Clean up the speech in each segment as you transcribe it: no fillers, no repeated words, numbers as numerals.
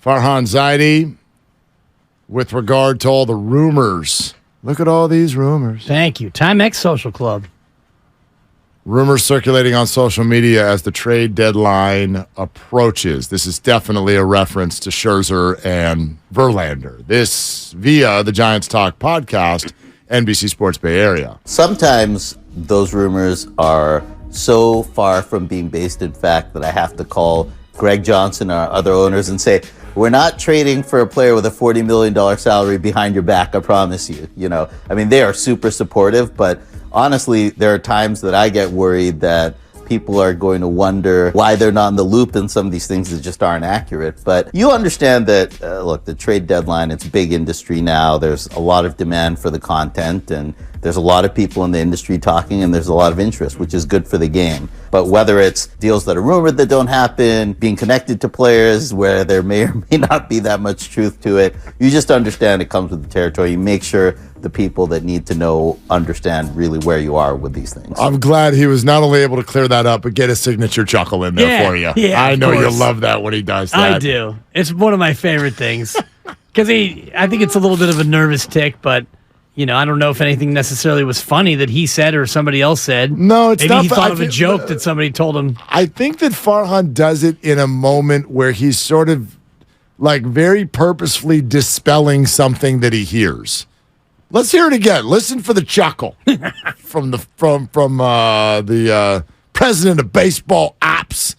Farhan Zaidi, with regard to all the rumors. Look at all these rumors. Thank you. Timex Social Club. Rumors circulating on social media as the trade deadline approaches. This is definitely a reference to Scherzer and Verlander. This via the Giants Talk podcast, NBC Sports Bay Area. Sometimes those rumors are so far from being based in fact that I have to call Greg Johnson or other owners and say, we're not trading for a player with a $40 million salary behind your back, I promise you. They are super supportive, but honestly, there are times that I get worried that people are going to wonder why they're not in the loop and some of these things that just aren't accurate. But you understand that, the trade deadline, it's big industry now. There's a lot of demand for the content, and there's a lot of people in the industry talking, and there's a lot of interest, which is good for the game. But whether it's deals that are rumored that don't happen, being connected to players where there may or may not be that much truth to it, you just understand it comes with the territory. You make sure the people that need to know understand really where you are with these things. I'm glad he was not only able to clear that up, but get a signature chuckle in there for you. Yeah, I know you'll love that when he does that. I do. It's one of my favorite things. Because I think it's a little bit of a nervous tick, but I don't know if anything necessarily was funny that he said or somebody else said. No, it's Maybe not. Maybe he thought of a joke that somebody told him. I think that Farhan does it in a moment where he's sort of like very purposefully dispelling something that he hears. Let's hear it again. Listen for the chuckle from the president of baseball apps,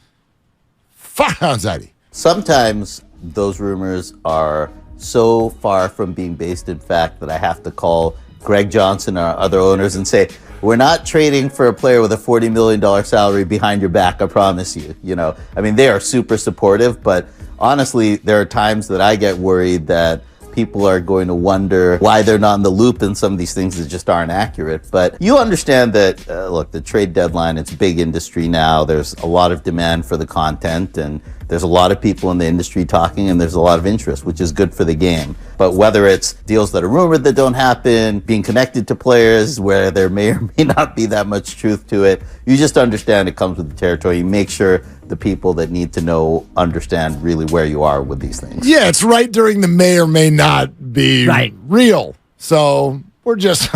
Farhan Zaidi. Sometimes those rumors are so far from being based in fact that I have to call Greg Johnson or other owners and say, we're not trading for a player with a $40 million salary behind your back, I promise you. They are super supportive, but honestly, there are times that I get worried that people are going to wonder why they're not in the loop and some of these things that just aren't accurate. But you understand that, the trade deadline, it's big industry now. There's a lot of demand for the content, and there's a lot of people in the industry talking, and there's a lot of interest, which is good for the game. But whether it's deals that are rumored that don't happen, being connected to players where there may or may not be that much truth to it, you just understand it comes with the territory. You make sure the people that need to know understand really where you are with these things. Yeah, it's right during the may or may not be real. So we're just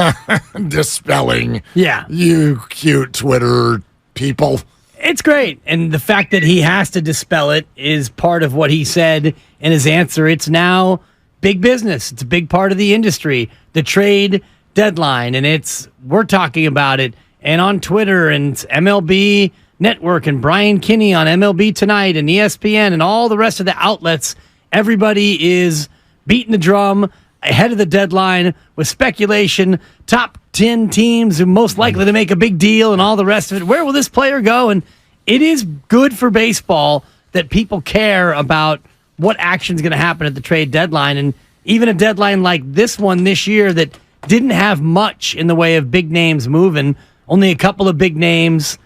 dispelling you cute Twitter people. It's great. And the fact that he has to dispel it is part of what he said in his answer. It's now big business. It's a big part of the industry, the trade deadline. And we're talking about it. And on Twitter and MLB Network and Brian Kinney on MLB Tonight and ESPN and all the rest of the outlets, everybody is beating the drum ahead of the deadline with speculation, top 10 teams who most likely to make a big deal and all the rest of it. Where will this player go? And it is good for baseball that people care about what action is going to happen at the trade deadline. And even a deadline like this one this year that didn't have much in the way of big names moving, only a couple of big names.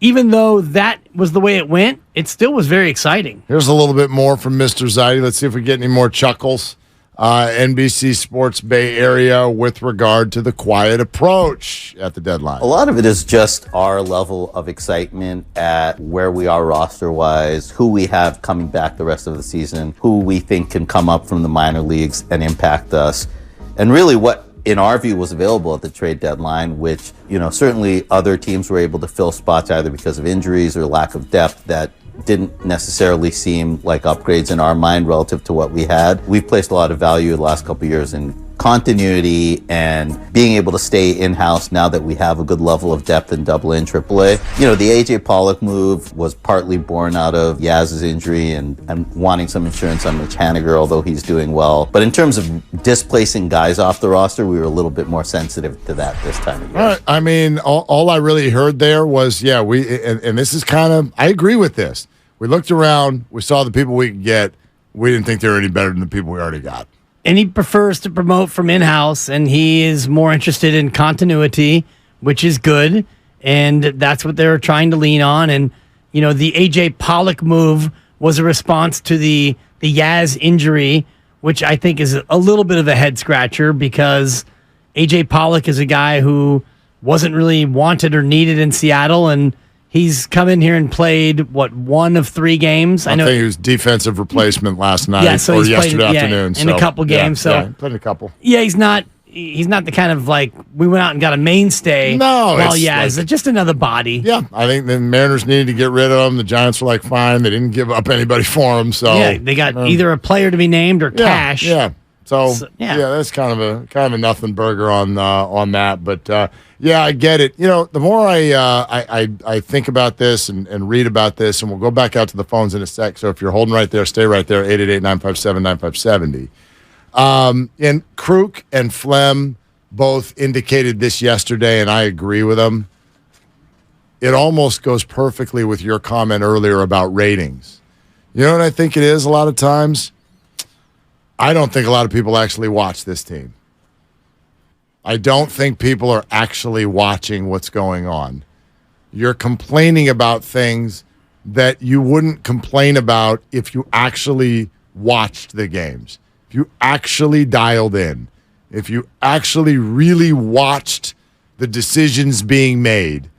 Even though that was the way it went, it still was very exciting. Here's a little bit more from Mr. Zaidi. Let's see if we get any more chuckles. NBC Sports Bay Area with regard to the quiet approach at the deadline. A lot of it is just our level of excitement at where we are roster-wise, who we have coming back the rest of the season, who we think can come up from the minor leagues and impact us, and really what in our view, was available at the trade deadline, which, certainly other teams were able to fill spots either because of injuries or lack of depth that didn't necessarily seem like upgrades in our mind relative to what we had. We've placed a lot of value the last couple of years in continuity and being able to stay in-house now that we have a good level of depth in AA and AAA. The AJ Pollock move was partly born out of Yaz's injury and wanting some insurance on Mitch Haniger, although he's doing well. But in terms of displacing guys off the roster, we were a little bit more sensitive to that this time of year. All I really heard there was, and this is kind of, I agree with this. We looked around, we saw the people we could get. We didn't think they were any better than the people we already got. And he prefers to promote from in-house, and he is more interested in continuity, which is good. And that's what they're trying to lean on. And, the A.J. Pollock move was a response to the Yaz injury, which I think is a little bit of a head-scratcher because A.J. Pollock is a guy who wasn't really wanted or needed in Seattle. And, He's come in here and played, one of 3 games? I think he was defensive replacement last night so or he's yesterday played, afternoon. in a couple games. Played a couple. Yeah, he's not the kind of we went out and got a mainstay. No. Well, it's just another body. Yeah, I think the Mariners needed to get rid of him. The Giants were fine. They didn't give up anybody for him. So yeah, they got either a player to be named or cash. Yeah. So that's kind of a nothing burger on that. But I get it. The more I think about this and read about this, and we'll go back out to the phones in a sec. So if you're holding right there, stay right there. 888-957-9570. And Kruk and Flem both indicated this yesterday, and I agree with them. It almost goes perfectly with your comment earlier about ratings. You know what I think it is a lot of times? I don't think a lot of people actually watch this team. I don't think people are actually watching what's going on. You're complaining about things that you wouldn't complain about if you actually watched the games, if you actually dialed in, if you actually really watched the decisions being made.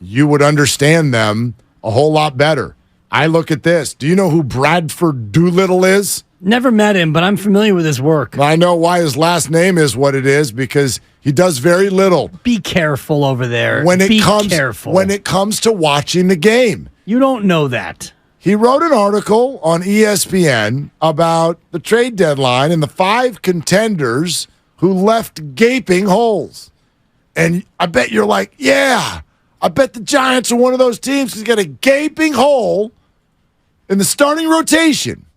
You would understand them a whole lot better. I look at this. Do you know who Bradford Doolittle is? Never met him, but I'm familiar with his work. I know why his last name is what it is, because he does very little. Be careful over there. When it comes to watching the game. You don't know that. He wrote an article on ESPN about the trade deadline and the 5 contenders who left gaping holes. And I bet you're like, yeah, I bet the Giants are one of those teams who's got a gaping hole in the starting rotation.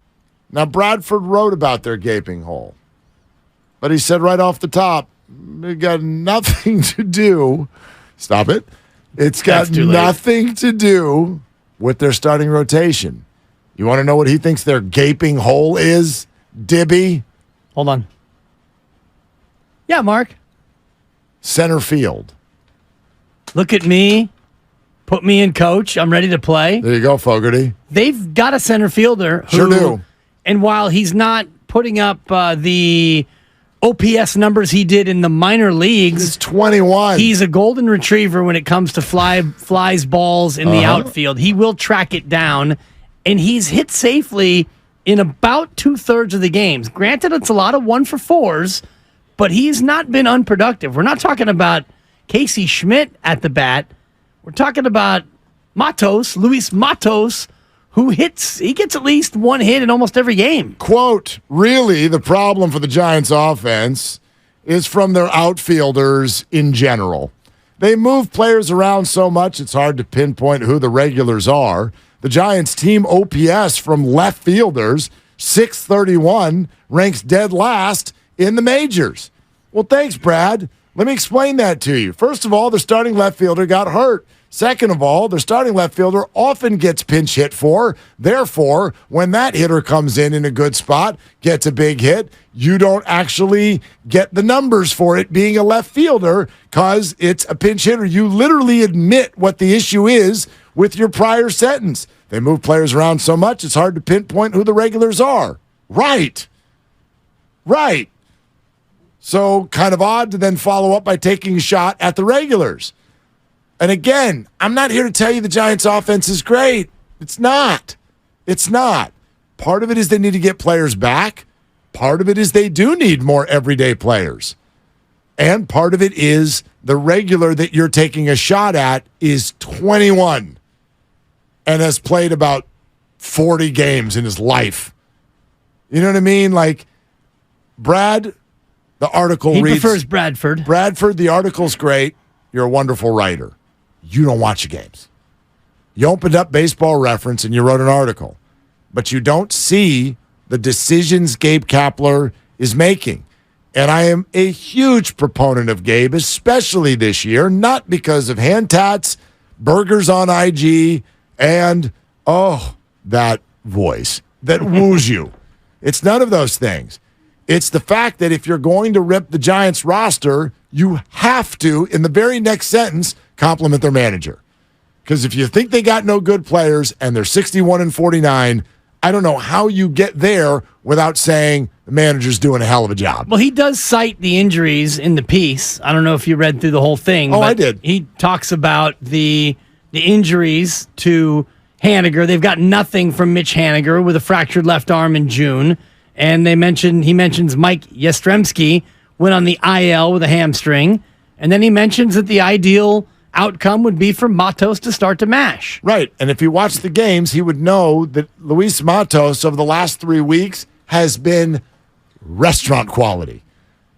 Now, Bradford wrote about their gaping hole, but he said right off the top, it got nothing to do. Stop it. It's got nothing to do with their starting rotation. You want to know what he thinks their gaping hole is, Dibby? Hold on. Yeah, Mark. Center field. Look at me. Put me in coach. I'm ready to play. There you go, Fogarty. They've got a center fielder who, sure do. And while he's not putting up the OPS numbers he did in the minor leagues, he's 21. He's a golden retriever when it comes to flies balls in the outfield. He will track it down, and he's hit safely in about 2/3 of the games. Granted, it's a lot of 1-for-4s, but he's not been unproductive. We're not talking about Casey Schmidt at the bat. We're talking about Luis Matos, who gets at least 1 hit in almost every game. Quote, really, the problem for the Giants offense is from their outfielders in general. They move players around so much, it's hard to pinpoint who the regulars are. The Giants' team OPS from left fielders, 631, ranks dead last in the majors. Well, thanks, Brad. Let me explain that to you. First of all, the starting left fielder got hurt. Second of all, their starting left fielder often gets pinch hit for. Therefore, when that hitter comes in a good spot, gets a big hit, you don't actually get the numbers for it being a left fielder because it's a pinch hitter. You literally admit what the issue is with your prior sentence. They move players around so much, it's hard to pinpoint who the regulars are. Right. So kind of odd to then follow up by taking a shot at the regulars. And again, I'm not here to tell you the Giants' offense is great. It's not. Part of it is they need to get players back. Part of it is they do need more everyday players. And part of it is the regular that you're taking a shot at is 21 and has played about 40 games in his life. You know what I mean? Like, Brad, the article reads... He prefers Bradford. Bradford, the article's great. You're a wonderful writer. You don't watch the games. You opened up Baseball Reference and you wrote an article, but you don't see the decisions Gabe Kapler is making. And I am a huge proponent of Gabe, especially this year, not because of hand tats, burgers on IG, and, that voice that woos you. It's none of those things. It's the fact that if you're going to rip the Giants roster, you have to, in the very next sentence, compliment their manager. Because if you think they got no good players and they're 61-49, I don't know how you get there without saying the manager's doing a hell of a job. Well, he does cite the injuries in the piece. I don't know if you read through the whole thing. Oh, I did. He talks about the the injuries to Haniger. They've got nothing from Mitch Haniger with a fractured left arm in June. And he mentions Mike Yastrzemski went on the IL with a hamstring. And then he mentions that the ideal outcome would be for Matos to start to mash. Right. And if he watched the games, he would know that Luis Matos over the last 3 weeks has been restaurant quality.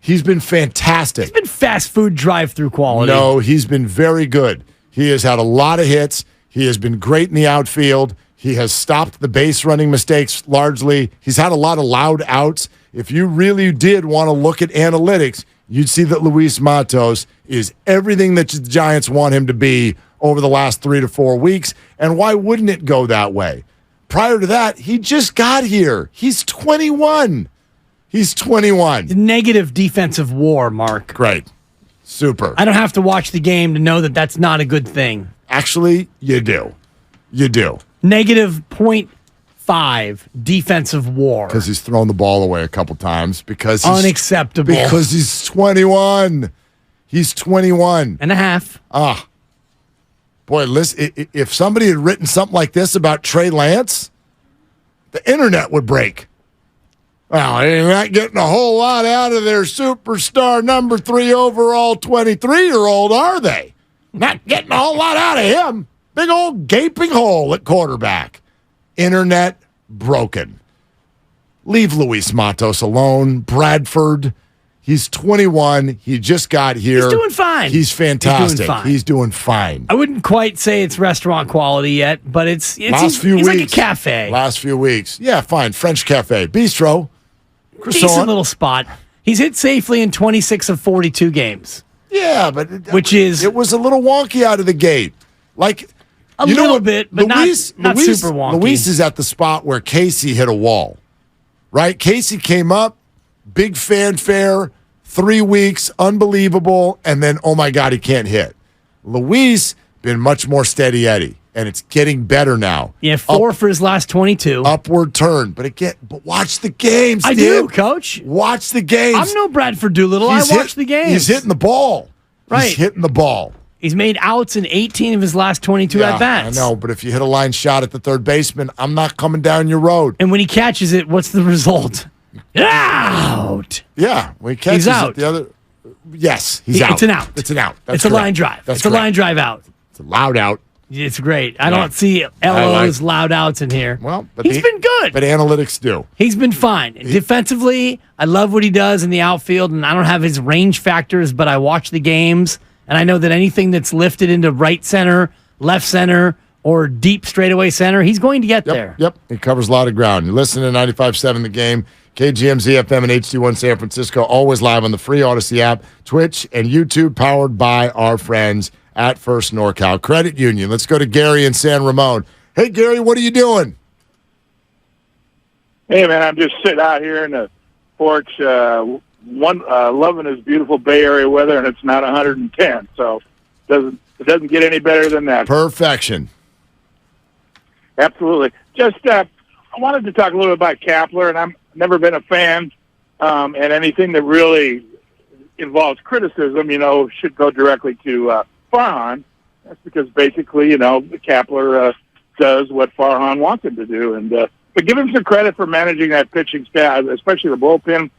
He's been fantastic. He's been fast food drive-through quality. No, he's been very good. He has had a lot of hits. He has been great in the outfield. He has stopped the base running mistakes largely. He's had a lot of loud outs. If you really did want to look at analytics, you'd see that Luis Matos is everything that the Giants want him to be over the last 3 to 4 weeks. And why wouldn't it go that way? Prior to that, he just got here. He's 21. He's 21. Negative defensive WAR, Mark. Great. Super. I don't have to watch the game to know that that's not a good thing. Actually, you do. You do. Negative .5 defensive WAR. Because he's thrown the ball away a couple times. Because he's unacceptable. Because he's 21. He's 21. And a half. Boy, listen, if somebody had written something like this about Trey Lance, the internet would break. Well, they're not getting a whole lot out of their superstar number 3 overall 23-year-old, are they? Not getting a whole lot out of him. Big old gaping hole at quarterback. Internet broken. Leave Luis Matos alone. Bradford, he's 21. He just got here. He's doing fine. He's fantastic. He's doing fine. I wouldn't quite say it's restaurant quality yet, but it's Last few he's weeks, like a cafe. Last few weeks. Yeah, fine. French cafe. Bistro. Croissant. Decent little spot. He's hit safely in 26 of 42 games. Yeah, but it was a little wonky out of the gate. Like a little bit, but not super wonky. Luis is at the spot where Casey hit a wall. Right? Casey came up, big fanfare, 3 weeks, unbelievable, and then oh my God, he can't hit. Luis been much more steady Eddie. And it's getting better now. Yeah, 4 for his last 22. Upward turn. But watch the games, I do, Coach. Watch the games. I'm no Bradford Doolittle. I watch the games. He's hitting the ball. Right. He's hitting the ball. He's made outs in 18 of his last 22 at-bats. I know, but if you hit a line shot at the third baseman, I'm not coming down your road. And when he catches it, what's the result? Out. Yeah, when he catches he's out. it, the other... Yes, he's out. It's an out. It's an out. That's it's a correct. line drive. That's it's a line drive out. It's a loud out. It's great. I don't see LO's loud outs in here. Well, but he's been good. But analytics do. He's been fine. Defensively, I love what he does in the outfield, and I don't have his range factors, but I watch the games, and I know that anything that's lifted into right center, left center, or deep straightaway center, he's going to get there. Yep, he covers a lot of ground. You listen to 95.7 The Game, KGMZ FM and HD1 San Francisco, always live on the free Odyssey app, Twitch, and YouTube, powered by our friends at First NorCal Credit Union. Let's go to Gary in San Ramon. Hey, Gary, what are you doing? Hey, man, I'm just sitting out here in the porch, loving this beautiful Bay Area weather, and it's not 110, so it doesn't get any better than that. Perfection. Absolutely. Just I wanted to talk a little bit about Kapler, and I've never been a fan, and anything that really involves criticism, should go directly to Farhan. That's because basically, Kapler does what Farhan wants him to do. And but give him some credit for managing that pitching staff, especially the bullpen.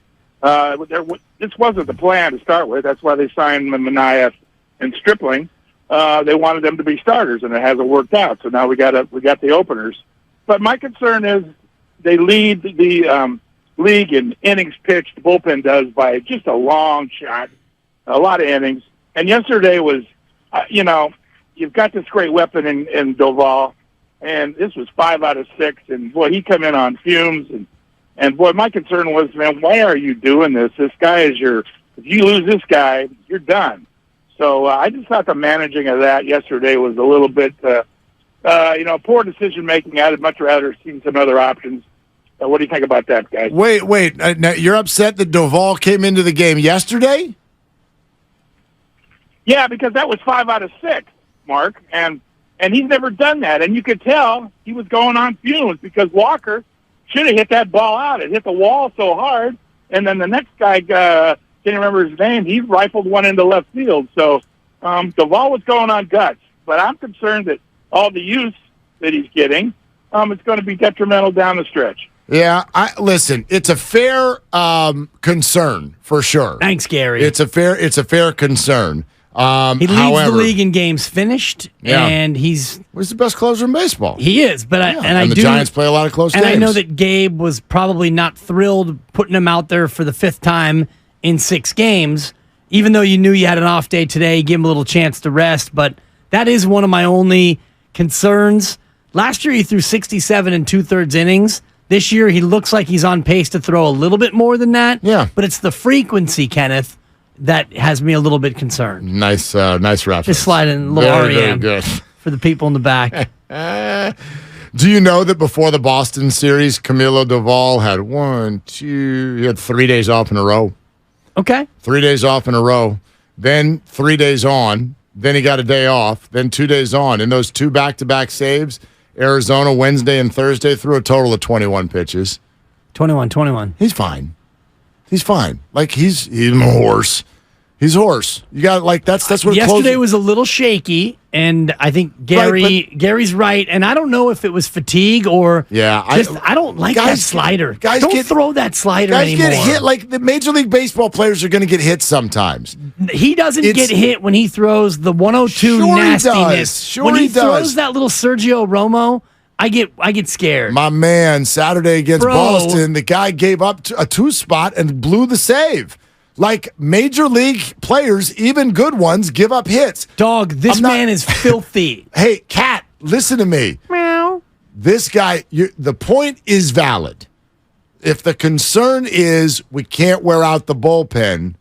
This wasn't the plan to start with. That's why they signed Manaea and Stripling. They wanted them to be starters, and it hasn't worked out. So now we got the openers. But my concern is they lead the league in innings pitched. The bullpen does by just a long shot, a lot of innings. And yesterday was, you've got this great weapon in Doval, and this was 5 out of 6. And boy, he come in on fumes. And boy, my concern was, man, why are you doing this? This guy is if you lose this guy, you're done. So I just thought the managing of that yesterday was a little bit, poor decision making. I'd much rather seen some other options. What do you think about that, guys? Wait. Now you're upset that Doval came into the game yesterday? Yeah, because that was 5 out of 6, Mark, and he's never done that. And you could tell he was going on fumes because Walker should have hit that ball out. It hit the wall so hard, and then the next guy, can't remember his name, he rifled one into left field. So Doval was going on guts. But I'm concerned that all the use that he's getting, it's going to be detrimental down the stretch. Yeah, listen, it's a fair concern for sure. Thanks, Gary. It's a fair concern. He leads the league in games finished, and he's the best closer in baseball. He is, but the Giants play a lot of close games. And I know that Gabe was probably not thrilled putting him out there for the 5th time in 6 games, even though you knew you had an off day today, give him a little chance to rest. But that is one of my only concerns. Last year he threw 67 and 2/3 innings. This year, he looks like he's on pace to throw a little bit more than that. Yeah. But it's the frequency, Kenneth, that has me a little bit concerned. Nice reference. Just slide in a little REM very good. for the people in the back. Do you know that before the Boston series, Camilo Doval had he had 3 days off in a row. Okay. 3 days off in a row. Then 3 days on. Then he got a day off. Then 2 days on. In those 2 back-to-back saves, Arizona Wednesday and Thursday threw a total of 21 pitches. 21. He's fine. Like he's a horse. He's a horse. You got that's what yesterday was a little shaky, and I think Gary's right. And I don't know if it was fatigue or I don't like that slider. Don't throw that slider anymore. Guys get hit like the Major League Baseball players are going to get hit sometimes. He doesn't get hit when he throws the 102 nastiness. When he throws that little Sergio Romo, I get scared. My man, Saturday against Boston, the guy gave up a 2 spot and blew the save. Like Major League players, even good ones, give up hits. Dog, this man is filthy. Hey, cat, listen to me. Meow. This guy, the point is valid. If the concern is we can't wear out the bullpen,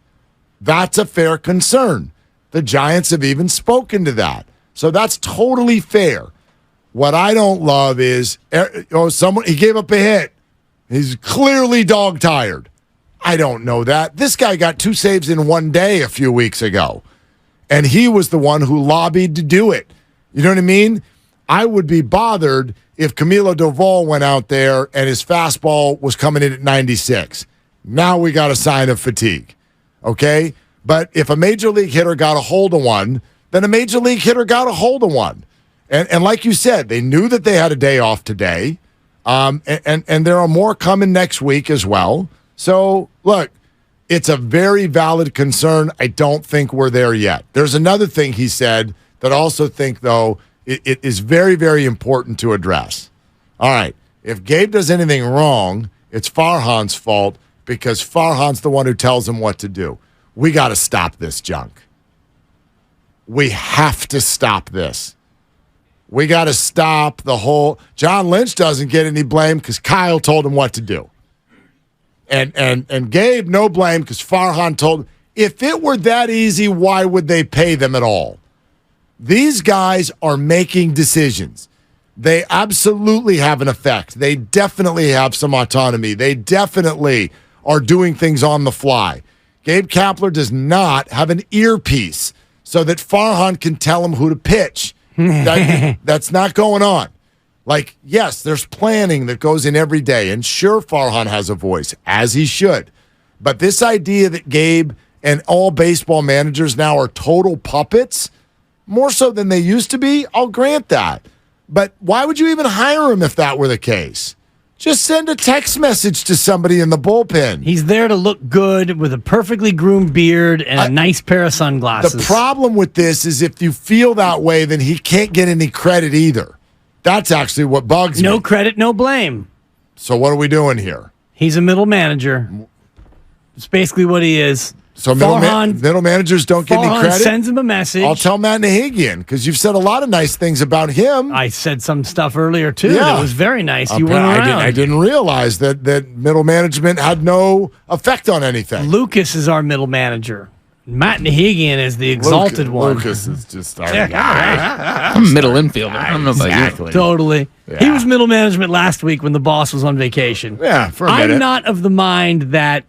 that's a fair concern. The Giants have even spoken to that. So that's totally fair. What I don't love is, he gave up a hit. He's clearly dog-tired. I don't know that. This guy got 2 saves in 1 day a few weeks ago, and he was the one who lobbied to do it. You know what I mean? I would be bothered if Camilo Doval went out there and his fastball was coming in at 96. Now we got a sign of fatigue, okay? But if a Major League hitter got a hold of one, then a Major League hitter got a hold of one. And like you said, they knew that they had a day off today, and there are more coming next week as well. So, look, it's a very valid concern. I don't think we're there yet. There's another thing he said that I also think, though, it is very, very important to address. All right, if Gabe does anything wrong, it's Farhan's fault because Farhan's the one who tells him what to do. We got to stop this junk. We have to stop this. We got to stop the whole – John Lynch doesn't get any blame because Kyle told him what to do. And Gabe, no blame because Farhan told him. If it were that easy, why would they pay them at all? These guys are making decisions. They absolutely have an effect. They definitely have some autonomy. They definitely are doing things on the fly. Gabe Kapler does not have an earpiece so that Farhan can tell him who to pitch. That's not going on. Like, yes, there's planning that goes in every day, and sure, Farhan has a voice, as he should. But this idea that Gabe and all baseball managers now are total puppets, more so than they used to be, I'll grant that. But why would you even hire him if that were the case? Just send a text message to somebody in the bullpen. He's there to look good with a perfectly groomed beard and a nice pair of sunglasses. The problem with this is if you feel that way, then he can't get any credit either. That's actually what bugs me. No credit, no blame. So what are we doing here? He's a middle manager. It's basically what he is. So middle managers don't get any credit? Sends him a message. I'll tell Matt Nahigian, because you've said a lot of nice things about him. I said some stuff earlier, too. Yeah. That was very nice. You weren't around. I didn't realize that middle management had no effect on anything. Lucas is our middle manager. Matt Nahigian is the exalted one. Lucas is just our guy. I'm a middle infielder. I don't know about you. Totally. Yeah. He was middle management last week when the boss was on vacation. Yeah, for a minute. I'm not of the mind that,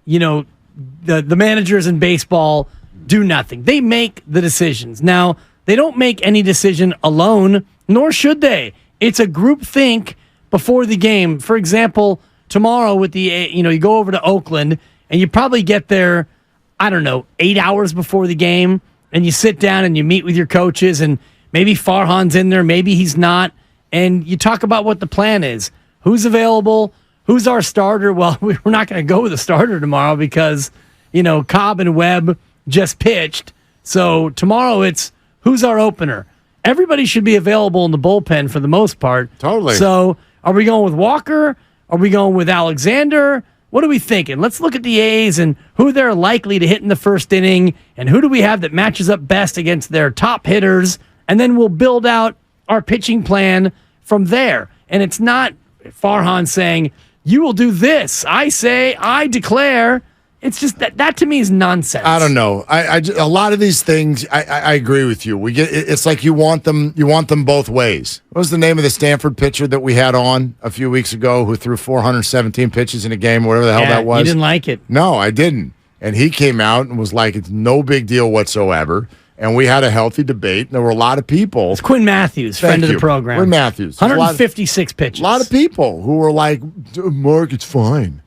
the managers in baseball do nothing. They make the decisions. Now, they don't make any decision alone, nor should they. It's a group think before the game. For example, tomorrow with you go over to Oakland and you probably get there, 8 hours before the game, and you sit down and you meet with your coaches, and Maybe Farhan's in there, maybe he's not. And you talk about what the plan is. Who's available? Who's our starter? Well, we're not going to go with a starter tomorrow because, Cobb and Webb just pitched. So tomorrow it's who's our opener? Everybody should be available in the bullpen for the most part. Totally. So are we going with Walker? Are we going with Alexander? What are we thinking? Let's look at the A's and who they're likely to hit in the first inning and who do we have that matches up best against their top hitters. And then we'll build out our pitching plan from there. And it's not Farhan saying, you will do this. I declare. It's just that to me is nonsense. I don't know. A lot of these things, I agree with you. It's like you want them both ways. What was the name of the Stanford pitcher that we had on a few weeks ago who threw 417 pitches in a game, whatever the hell that was? You didn't like it. No, I didn't. And he came out and was like, it's no big deal whatsoever. And we had a healthy debate. And there were a lot of people. It's Quinn Matthews, friend of the program. Quinn Matthews. 156 pitches. A lot of people who were like, Mark, it's fine.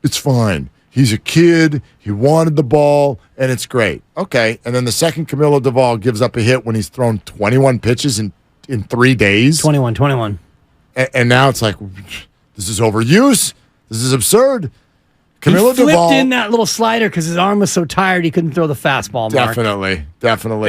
It's fine. He's a kid. He wanted the ball, and it's great. Okay. And then the second Camilo Doval gives up a hit when he's thrown 21 pitches in 3 days. 21. And now it's like, this is overuse. This is absurd. Camilo He flipped Doval, in that little slider because his arm was so tired he couldn't throw the fastball, Mark. Definitely.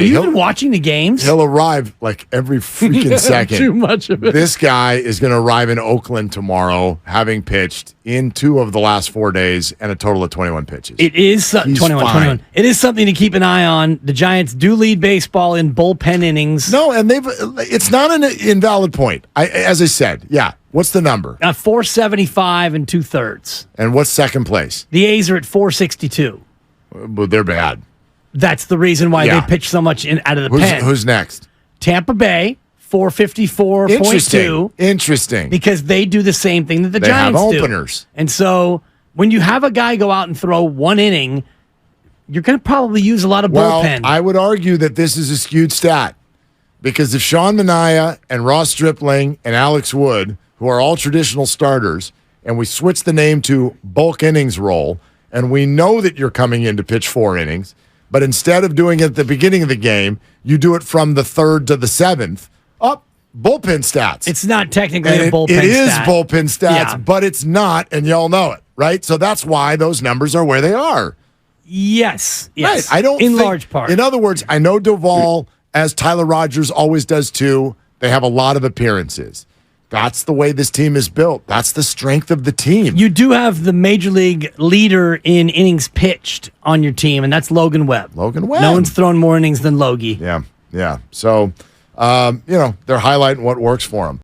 Are you even watching the games? He'll arrive like every freaking second. Too much of it. This guy is going to arrive in Oakland tomorrow, having pitched in 2 of the last 4 days and a total of 21 pitches. It is 21. It is something to keep an eye on. The Giants do lead baseball in bullpen innings. No, and it's not an invalid point. As I said, yeah. What's the number? 475 and 2/3. And what's second place? The A's are at 462. But they're bad. That's the reason why they pitch so much out of the pen. Who's next? Tampa Bay, 454.2. Interesting. Because they do the same thing that the Giants have do. openers. And so when you have a guy go out and throw 1 inning, you're going to probably use a lot of bullpen. I would argue that this is a skewed stat. Because if Sean Manaea and Ross Stripling and Alex Wood, who are all traditional starters, and we switch the name to bulk innings role, and we know that you're coming in to pitch 4 innings, but instead of doing it at the beginning of the game, you do it from the 3rd to the 7th, bullpen stats. It's not technically a bullpen stat. It is stat. bullpen stats, but it's not, and y'all know it, right? So that's why those numbers are where they are. Yes. Right. I don't in large part. In other words, I know Doval, as Tyler Rogers always does too, they have a lot of appearances. That's the way this team is built. That's the strength of the team. You do have the major league leader in innings pitched on your team, and that's Logan Webb. No one's thrown more innings than Logie. Yeah. So, they're highlighting what works for them.